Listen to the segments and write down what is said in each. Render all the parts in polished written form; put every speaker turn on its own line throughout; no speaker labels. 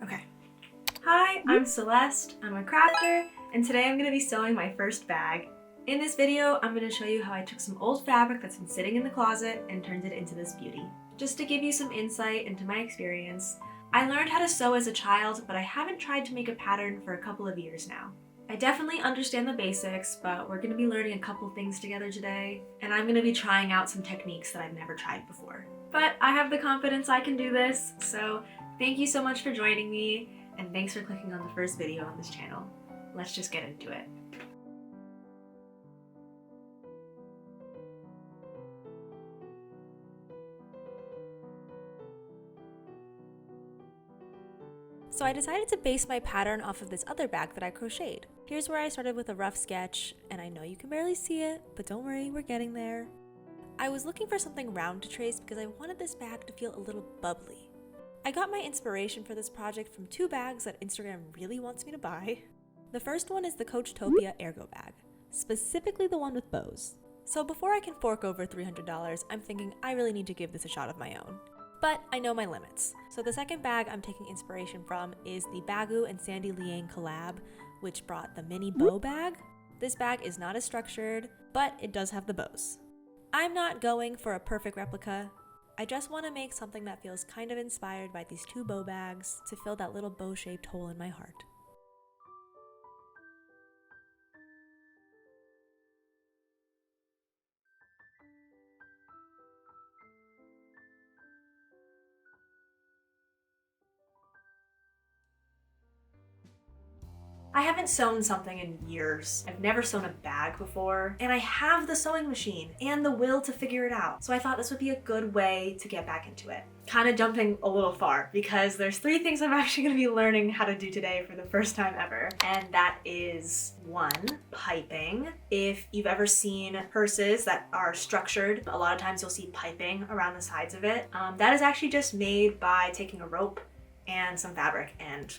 Okay. Hi, I'm Celeste, I'm a crafter, and today I'm going to be sewing my first bag. In this video, I'm going to show you how I took some old fabric that's been sitting in the closet and turned it into this beauty. Just to give you some insight into my experience, I learned how to sew as a child, but I haven't tried to make a pattern for a couple of years now. I definitely understand the basics, but we're going to be learning a couple things together today, and I'm going to be trying out some techniques that I've never tried before. But I have the confidence I can do this, so thank you so much for joining me, and thanks for clicking on the first video on this channel. Let's just get into it. So I decided to base my pattern off of this other bag that I crocheted. Here's where I started with a rough sketch, and I know you can barely see it, but don't worry, we're getting there. I was looking for something round to trace because I wanted this bag to feel a little bubbly. I got my inspiration for this project from two bags that Instagram really wants me to buy. The first one is the Coachtopia Ergo bag, specifically the one with bows. So before I can fork over $300, I'm thinking I really need to give this a shot of my own. But I know my limits. So the second bag I'm taking inspiration from is the Bagu and Sandy Liang collab, which brought the mini bow bag. This bag is not as structured, but it does have the bows. I'm not going for a perfect replica. I just want to make something that feels kind of inspired by these two bow bags to fill that little bow-shaped hole in my heart. I haven't sewn something in years. I've never sewn a bag before, and I have the sewing machine and the will to figure it out. So I thought this would be a good way to get back into it. Kind of jumping a little far because there's 3 things I'm actually going to be learning how to do today for the first time ever. And that is 1, piping. If you've ever seen purses that are structured, a lot of times you'll see piping around the sides of it. That is actually just made by taking a rope and some fabric and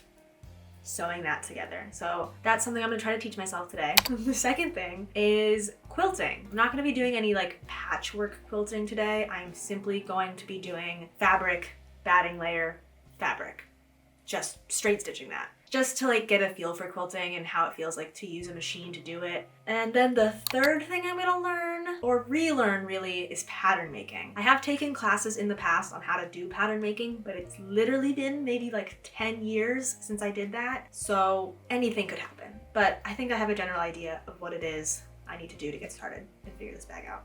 sewing that together. So that's something I'm gonna try to teach myself today. The second thing is quilting. I'm not gonna be doing any like patchwork quilting today. I'm simply going to be doing fabric, batting layer, fabric. Just straight stitching that. Just to like get a feel for quilting and how it feels like to use a machine to do it. And then the third thing I'm gonna learn, or relearn really, is pattern making. I have taken classes in the past on how to do pattern making, but it's literally been maybe like 10 years since I did that. So anything could happen. But I think I have a general idea of what it is I need to do to get started and figure this bag out.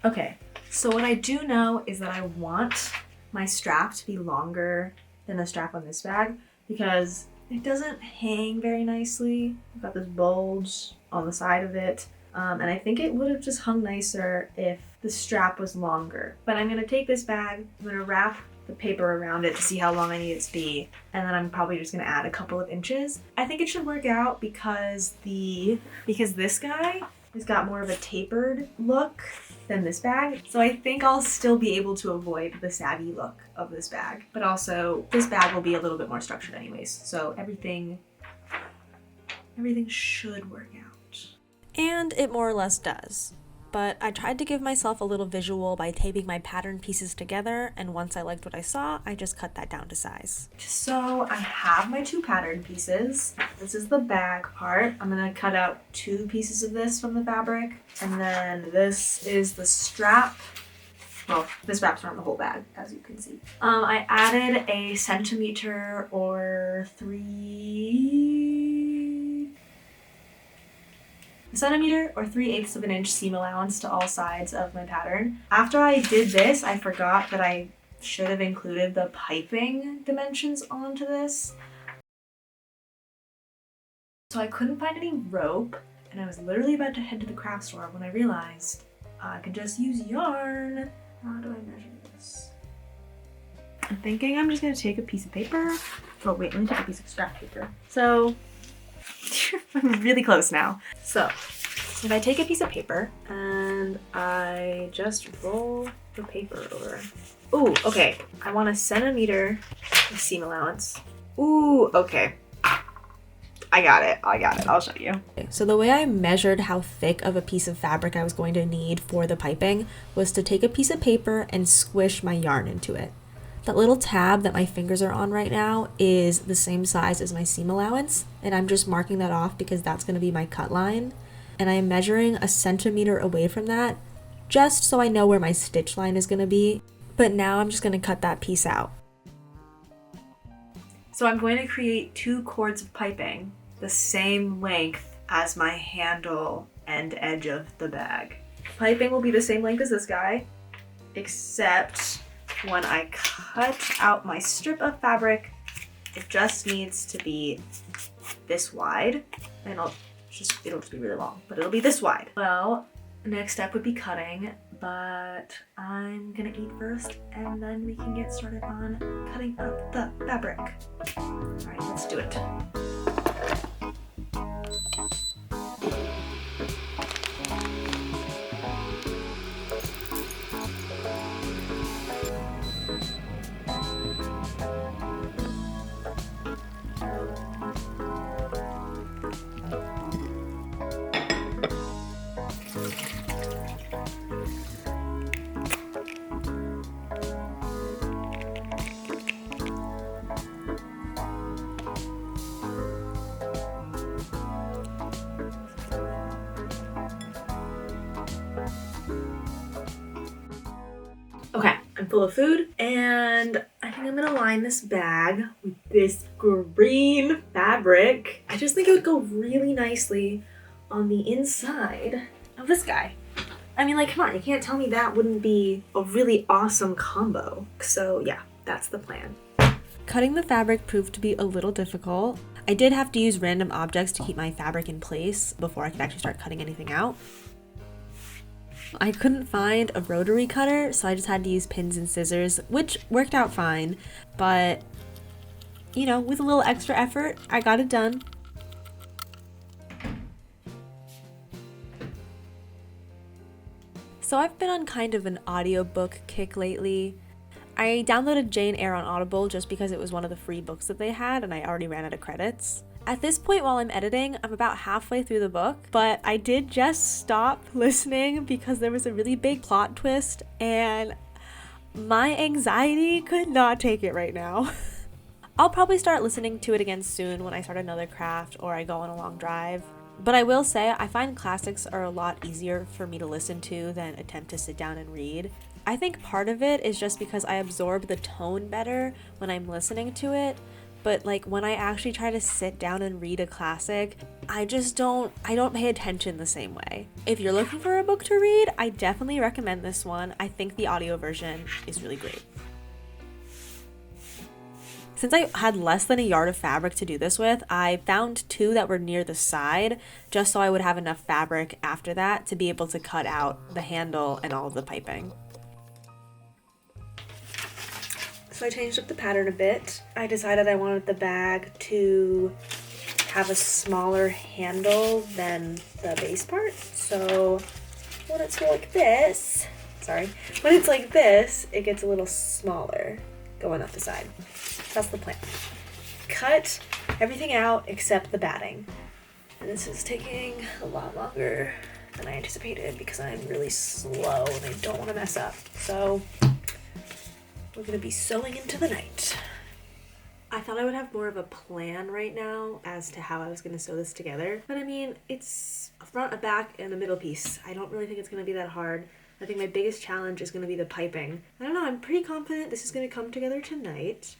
Okay, so what I do know is that I want my strap to be longer than the strap on this bag because it doesn't hang very nicely. I've got this bulge on the side of it. And I think it would have just hung nicer if the strap was longer. But I'm gonna take this bag, I'm gonna wrap the paper around it to see how long I need it to be. And then I'm probably just gonna add a couple of inches. I think it should work out because this guy has got more of a tapered look than this bag. So I think I'll still be able to avoid the saggy look of this bag. But also this bag will be a little bit more structured anyways. So everything should work out. And it more or less does. But I tried to give myself a little visual by taping my pattern pieces together, and once I liked what I saw, I just cut that down to size. So I have my 2 pattern pieces. This is the bag part. I'm gonna cut out 2 pieces of this from the fabric, and then this is the strap. Well, this wraps around the whole bag, as you can see. I added a centimeter or 3/8 of an inch seam allowance to all sides of my pattern. After I did this, I forgot that I should have included the piping dimensions onto this. So I couldn't find any rope, and I was literally about to head to the craft store when I realized I could just use yarn. How do I measure this? I'm thinking I'm just gonna take a piece of paper. Oh wait, let me take a piece of scrap paper. So I'm really close now. So if I take a piece of paper and I just roll the paper over. Ooh, okay. I want a centimeter of seam allowance. Ooh, okay. I got it. I'll show you. So the way I measured how thick of a piece of fabric I was going to need for the piping was to take a piece of paper and squish my yarn into it. That little tab that my fingers are on right now is the same size as my seam allowance, and I'm just marking that off because that's going to be my cut line. And I am measuring 1 centimeter away from that just so I know where my stitch line is going to be. But now I'm just going to cut that piece out. So I'm going to create 2 cords of piping the same length as my handle and edge of the bag. Piping will be the same length as this guy, except when I cut out my strip of fabric, it just needs to be this wide, and it'll just be really long, but it'll be this wide. Well, next step would be cutting, but I'm gonna eat first, and then we can get started on cutting up the fabric. All right, let's do it. Okay, I'm full of food, and I think I'm gonna line this bag with this green fabric. I just think it would go really nicely on the inside of this guy. I mean, like, come on, you can't tell me that wouldn't be a really awesome combo. So yeah, that's the plan. Cutting the fabric proved to be a little difficult. I did have to use random objects to keep my fabric in place before I could actually start cutting anything out. I couldn't find a rotary cutter, so I just had to use pins and scissors, which worked out fine, but you know, with a little extra effort, I got it done. So I've been on kind of an audiobook kick lately. I downloaded Jane Eyre on Audible just because it was one of the free books that they had and I already ran out of credits. At this point while I'm editing, I'm about halfway through the book, but I did just stop listening because there was a really big plot twist and my anxiety could not take it right now. I'll probably start listening to it again soon when I start another craft or I go on a long drive. But I will say, I find classics are a lot easier for me to listen to than attempt to sit down and read. I think part of it is just because I absorb the tone better when I'm listening to it, but like when I actually try to sit down and read a classic, I don't pay attention the same way. If you're looking for a book to read, I definitely recommend this one. I think the audio version is really great. Since I had less than a yard of fabric to do this with, I found 2 that were near the side, just so I would have enough fabric after that to be able to cut out the handle and all of the piping. So I changed up the pattern a bit. I decided I wanted the bag to have a smaller handle than the base part. So when it's like this, it gets a little smaller going up the side. That's the plan. Cut everything out except the batting. And this is taking a lot longer than I anticipated because I'm really slow and I don't want to mess up. So we're gonna be sewing into the night. I thought I would have more of a plan right now as to how I was gonna sew this together. But I mean, it's a front, a back, and a middle piece. I don't really think it's gonna be that hard. I think my biggest challenge is gonna be the piping. I don't know, I'm pretty confident this is gonna come together tonight.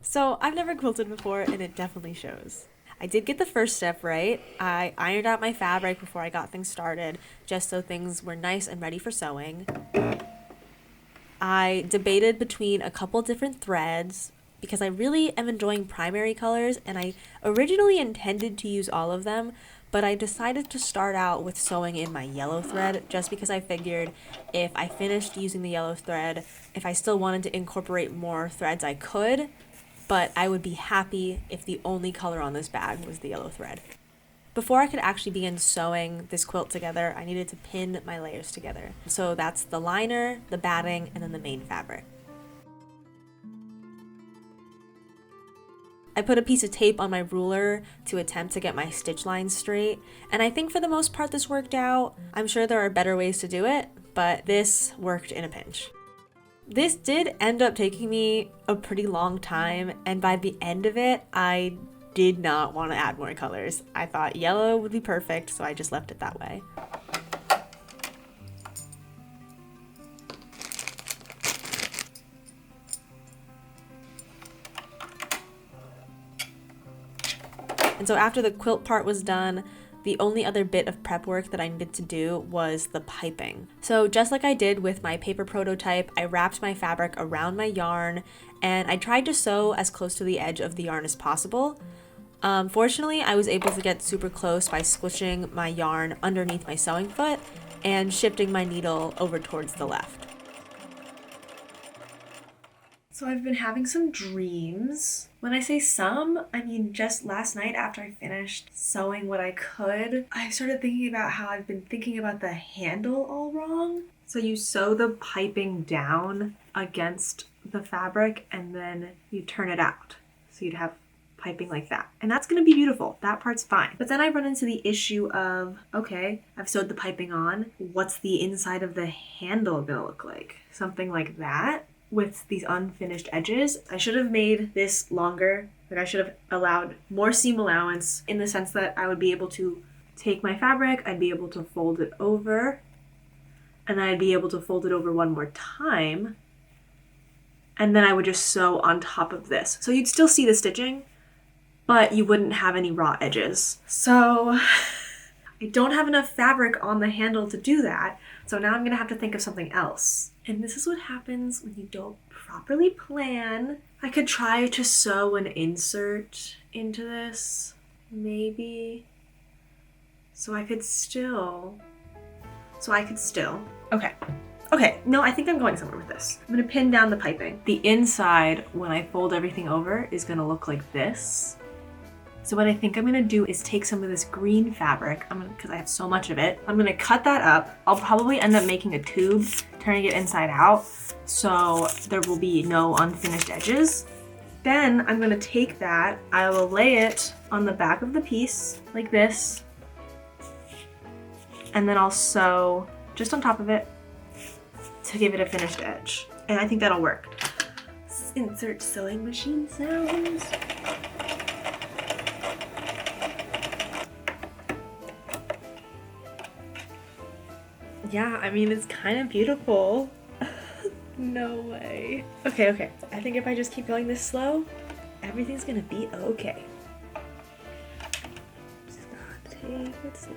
So I've never quilted before and it definitely shows. I did get the first step right. I ironed out my fabric before I got things started, just so things were nice and ready for sewing. I debated between a couple different threads because I really am enjoying primary colors and I originally intended to use all of them, but I decided to start out with sewing in my yellow thread just because I figured if I finished using the yellow thread, if I still wanted to incorporate more threads I could, but I would be happy if the only color on this bag was the yellow thread. Before I could actually begin sewing this quilt together, I needed to pin my layers together. So that's the liner, the batting, and then the main fabric. I put a piece of tape on my ruler to attempt to get my stitch lines straight, and I think for the most part this worked out. I'm sure there are better ways to do it, but this worked in a pinch. This did end up taking me a pretty long time, and by the end of it, I did not want to add more colors. I thought yellow would be perfect, so I just left it that way. And so after the quilt part was done, the only other bit of prep work that I needed to do was the piping. So just like I did with my paper prototype, I wrapped my fabric around my yarn and I tried to sew as close to the edge of the yarn as possible. Fortunately, I was able to get super close by squishing my yarn underneath my sewing foot and shifting my needle over towards the left. So I've been having some dreams. When I say some, I mean just last night after I finished sewing what I could, I started thinking about how I've been thinking about the handle all wrong. So you sew the piping down against the fabric and then you turn it out. So you'd have piping like that. And that's gonna be beautiful. That part's fine. But then I run into the issue of, okay, I've sewed the piping on. What's the inside of the handle gonna look like? Something like that with these unfinished edges. I should have made this longer. Like I should have allowed more seam allowance in the sense that I would be able to take my fabric, I'd be able to fold it over, and then I'd be able to fold it over one more time, and then I would just sew on top of this. So you'd still see the stitching, but you wouldn't have any raw edges. So I don't have enough fabric on the handle to do that. So now I'm gonna have to think of something else. And this is what happens when you don't properly plan. I could try to sew an insert into this, maybe. So I could still. Okay, no, I think I'm going somewhere with this. I'm gonna pin down the piping. The inside, when I fold everything over, is gonna look like this. So what I think I'm gonna do is take some of this green fabric, because I have so much of it, I'm gonna cut that up. I'll probably end up making a tube, turning it inside out, so there will be no unfinished edges. Then I'm gonna take that, I will lay it on the back of the piece, like this, and then I'll sew just on top of it to give it a finished edge. And I think that'll work. Insert sewing machine sounds. Yeah, I mean, it's kind of beautiful. No way. Okay. I think if I just keep going this slow, everything's gonna be okay. Just gotta take it slow.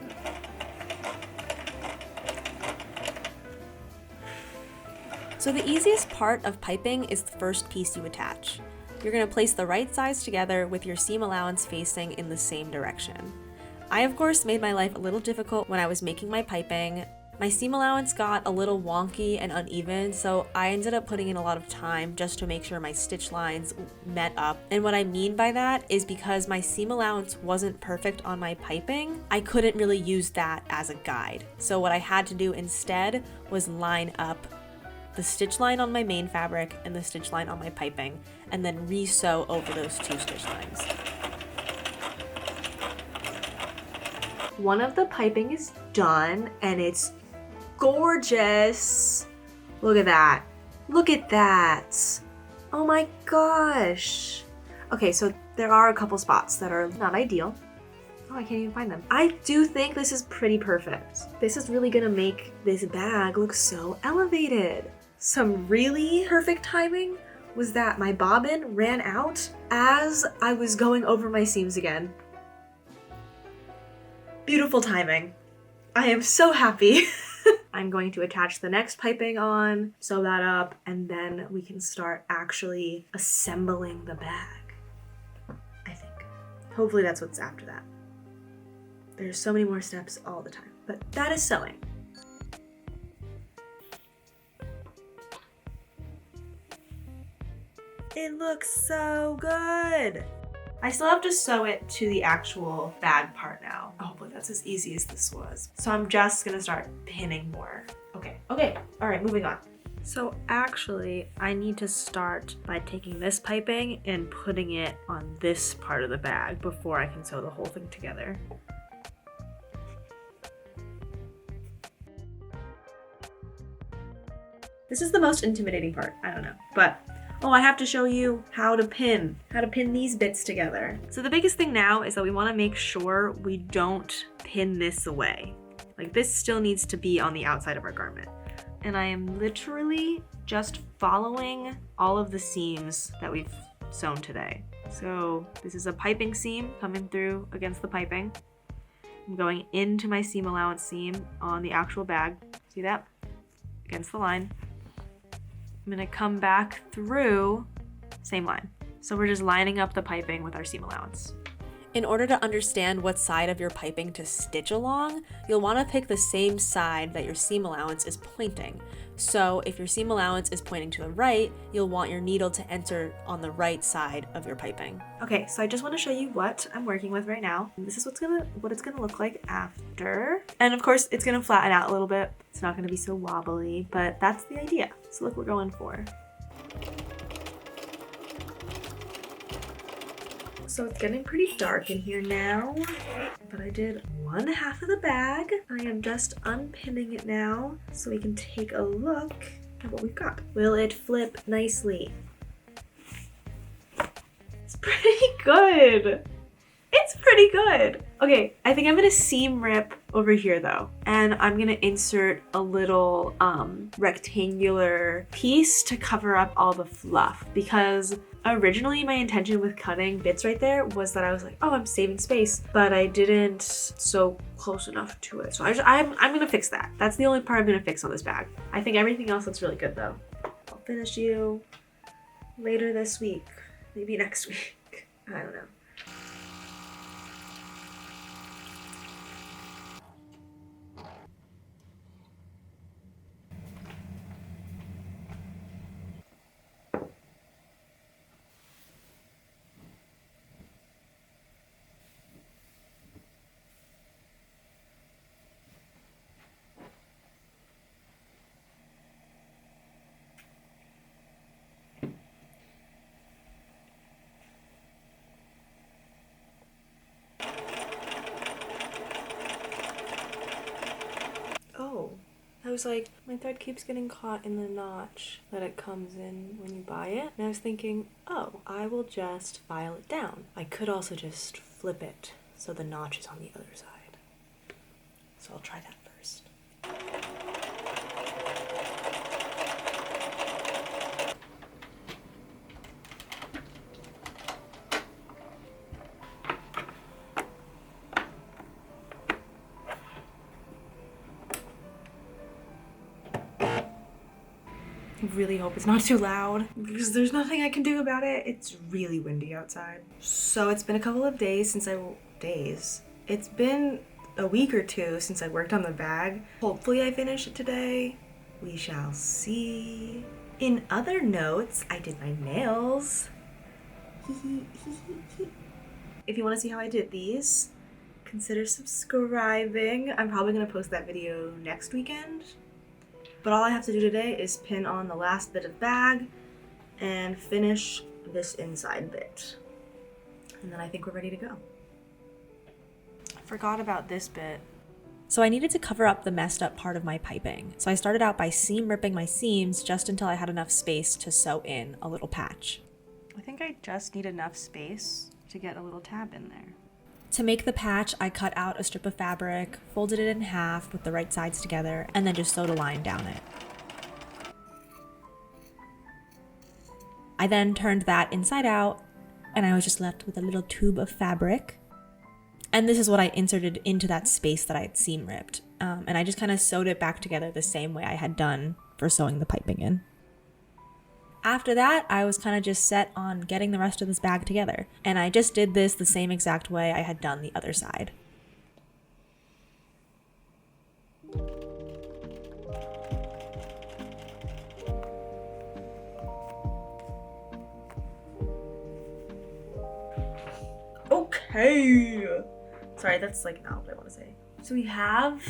So the easiest part of piping is the first piece you attach. You're gonna place the right sides together with your seam allowance facing in the same direction. I, of course, made my life a little difficult when I was making my piping. My seam allowance got a little wonky and uneven, so I ended up putting in a lot of time just to make sure my stitch lines met up. And what I mean by that is because my seam allowance wasn't perfect on my piping, I couldn't really use that as a guide. So what I had to do instead was line up the stitch line on my main fabric and the stitch line on my piping, and then re-sew over those two stitch lines. One of the piping is done and it's gorgeous. Look at that. Look at that. Oh my gosh. Okay, so there are a couple spots that are not ideal. Oh, I can't even find them. I do think this is pretty perfect. This is really gonna make this bag look so elevated. Some really perfect timing was that my bobbin ran out as I was going over my seams again. Beautiful timing. I am so happy. I'm going to attach the next piping on, sew that up, and then we can start actually assembling the bag, I think. Hopefully that's what's after that. There's so many more steps all the time, but that is sewing. It looks so good. I still have to sew it to the actual bag part now. Oh, but that's as easy as this was. So I'm just gonna start pinning more. Okay, all right, moving on. So actually, I need to start by taking this piping and putting it on this part of the bag before I can sew the whole thing together. This is the most intimidating part. I don't know. But, oh, I have to show you how to pin these bits together. So the biggest thing now is that we want to make sure we don't pin this away. Like this still needs to be on the outside of our garment. And I am literally just following all of the seams that we've sewn today. So this is a piping seam coming through against the piping. I'm going into my seam allowance seam on the actual bag. See that? Against the line. I'm gonna come back through, same line. So we're just lining up the piping with our seam allowance. In order to understand what side of your piping to stitch along, you'll want to pick the same side that your seam allowance is pointing. So if your seam allowance is pointing to the right, you'll want your needle to enter on the right side of your piping. Okay, so I just want to show you what I'm working with right now. This is what it's gonna look like after. And of course, it's gonna flatten out a little bit. It's not gonna be so wobbly, but that's the idea. So look what we're going for. So it's getting pretty dark in here now, but I did one half of the bag. I am just unpinning it now so we can take a look at what we've got. Will it flip nicely? It's pretty good. It's pretty good. Okay, I think I'm gonna seam rip over here though, and I'm gonna insert a little rectangular piece to cover up all the fluff, because originally my intention with cutting bits right there was that I was like, oh, I'm saving space, but I didn't sew close enough to it. So I'm gonna fix that. That's the only part I'm gonna fix on this bag. I think everything else looks really good though. I'll finish you later this week, maybe next week. I don't know. I was like, my thread keeps getting caught in the notch that it comes in when you buy it. And I was thinking, oh, I will just file it down. I could also just flip it so the notch is on the other side. So I'll try that first. I really hope it's not too loud because there's nothing I can do about it. It's really windy outside. So it's been a couple of days since It's been a week or two since I worked on the bag. Hopefully I finish it today. We shall see. In other notes, I did my nails. If you want to see how I did these, consider subscribing. I'm probably going to post that video next weekend. But all I have to do today is pin on the last bit of bag and finish this inside bit. And then I think we're ready to go. I forgot about this bit. So I needed to cover up the messed up part of my piping. So I started out by seam ripping my seams just until I had enough space to sew in a little patch. I think I just need enough space to get a little tab in there. To make the patch, I cut out a strip of fabric, folded it in half with the right sides together, and then just sewed a line down it. I then turned that inside out, and I was just left with a little tube of fabric. And this is what I inserted into that space that I had seam ripped. And I just kind of sewed it back together the same way I had done for sewing the piping in. After that, I was kind of just set on getting the rest of this bag together. And I just did this the same exact way I had done the other side. Okay. Sorry, that's like not what I want to say. So we have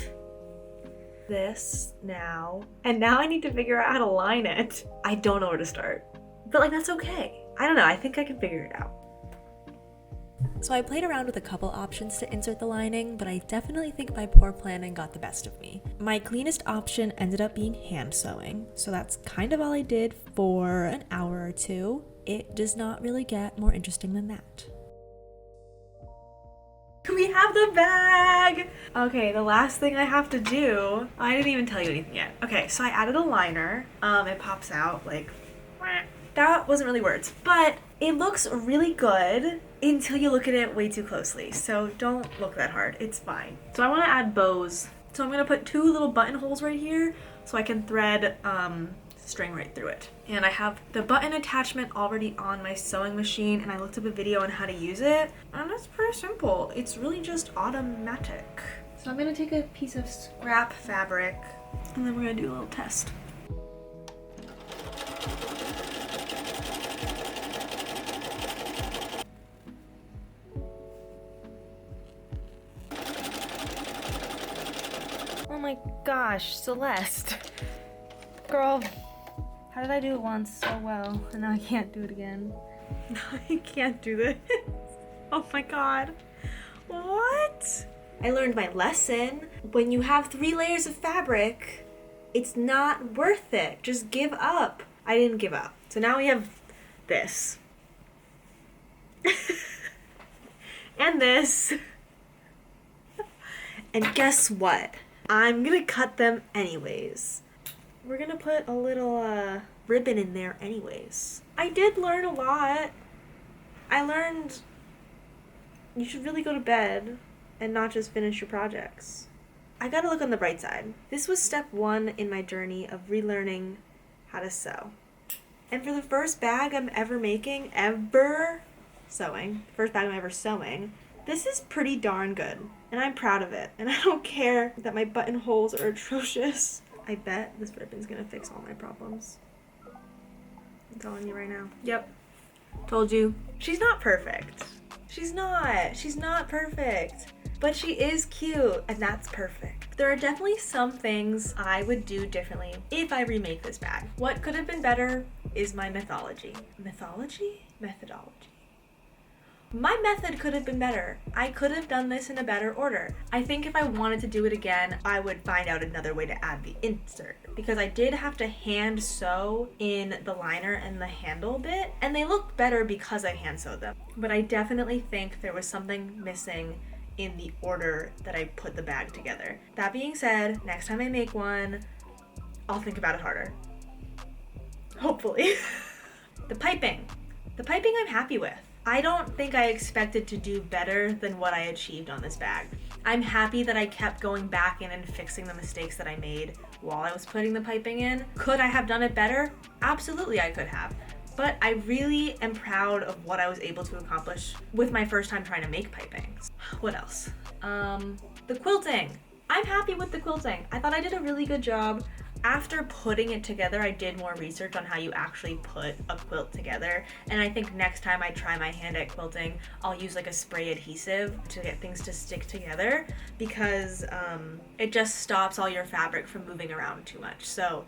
this now, and now I need to figure out how to line it. I don't know where to start, but like that's okay. I don't know, I think I can figure it out. So I played around with a couple options to insert the lining, but I definitely think my poor planning got the best of me. My cleanest option ended up being hand sewing, so that's kind of all I did for an hour or two. It does not really get more interesting than that. We have the bag! Okay, the last thing I have to do, I didn't even tell you anything yet. Okay, so I added a liner. It pops out like, that wasn't really words, but it looks really good until you look at it way too closely. So don't look that hard, it's fine. So I wanna add bows. So I'm gonna put 2 little buttonholes right here so I can thread string right through it. And I have the button attachment already on my sewing machine, and I looked up a video on how to use it, and it's pretty simple. It's really just automatic. So I'm gonna take a piece of scrap fabric, and then we're gonna do a little test.
Oh my gosh, Celeste. Girl, how did I do it once so well, and now I can't do it again?
I can't do this. Oh my god. What? I learned my lesson. When you have 3 layers of fabric, it's not worth it. Just give up. I didn't give up. So now we have this. And this. And guess what? I'm gonna cut them anyways. We're gonna put a little ribbon in there anyways. I did learn a lot. I learned you should really go to bed and not just finish your projects. I gotta look on the bright side. This was step 1 in my journey of relearning how to sew. And for the first bag I'm ever making, first bag I'm ever sewing, this is pretty darn good. And I'm proud of it. And I don't care that my buttonholes are atrocious. I bet this ribbon's gonna fix all my problems. I'm telling you right now. Yep. Told you. She's not perfect. She's not perfect. But she is cute, and that's perfect. There are definitely some things I would do differently if I remake this bag. What could have been better is my methodology. Methodology? My method could have been better. I could have done this in a better order. I think if I wanted to do it again, I would find out another way to add the insert, because I did have to hand sew in the liner and the handle bit, and they looked better because I hand sewed them. But I definitely think there was something missing in the order that I put the bag together. That being said, next time I make one, I'll think about it harder. Hopefully. The piping I'm happy with. I don't think I expected to do better than what I achieved on this bag. I'm happy that I kept going back in and fixing the mistakes that I made while I was putting the piping in. Could I have done it better? Absolutely I could have. But I really am proud of what I was able to accomplish with my first time trying to make piping. What else? The quilting. I'm happy with the quilting. I thought I did a really good job. After putting it together, I did more research on how you actually put a quilt together, and I think next time I try my hand at quilting, I'll use like a spray adhesive to get things to stick together, because it just stops all your fabric from moving around too much. So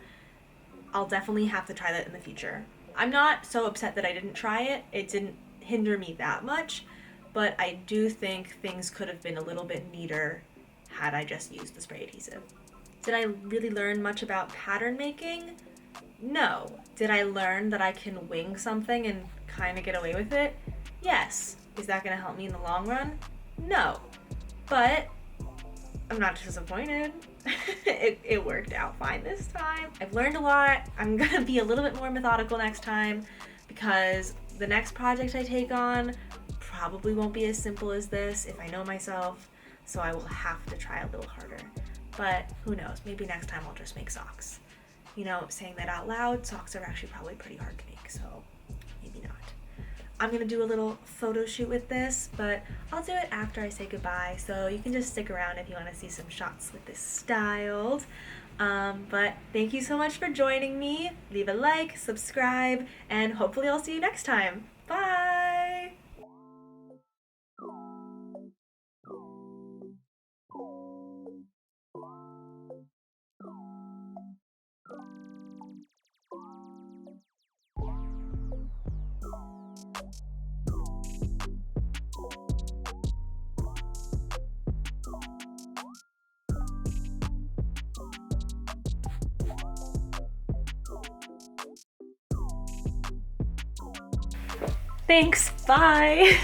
I'll definitely have to try that in the future. I'm not so upset that I didn't try it. It didn't hinder me that much, but I do think things could have been a little bit neater had I just used the spray adhesive. Did I really learn much about pattern making? No. Did I learn that I can wing something and kind of get away with it? Yes. Is that going to help me in the long run? No. But I'm not disappointed. It worked out fine this time. I've learned a lot. I'm going to be a little bit more methodical next time, because the next project I take on probably won't be as simple as this if I know myself, so I will have to try a little harder. But who knows, maybe next time I'll just make socks. You know, saying that out loud, socks are actually probably pretty hard to make, so maybe not. I'm gonna do a little photo shoot with this, but I'll do it after I say goodbye, so you can just stick around if you wanna see some shots with this styled. But thank you so much for joining me. Leave a like, subscribe, and hopefully I'll see you next time. Bye! Thanks, bye.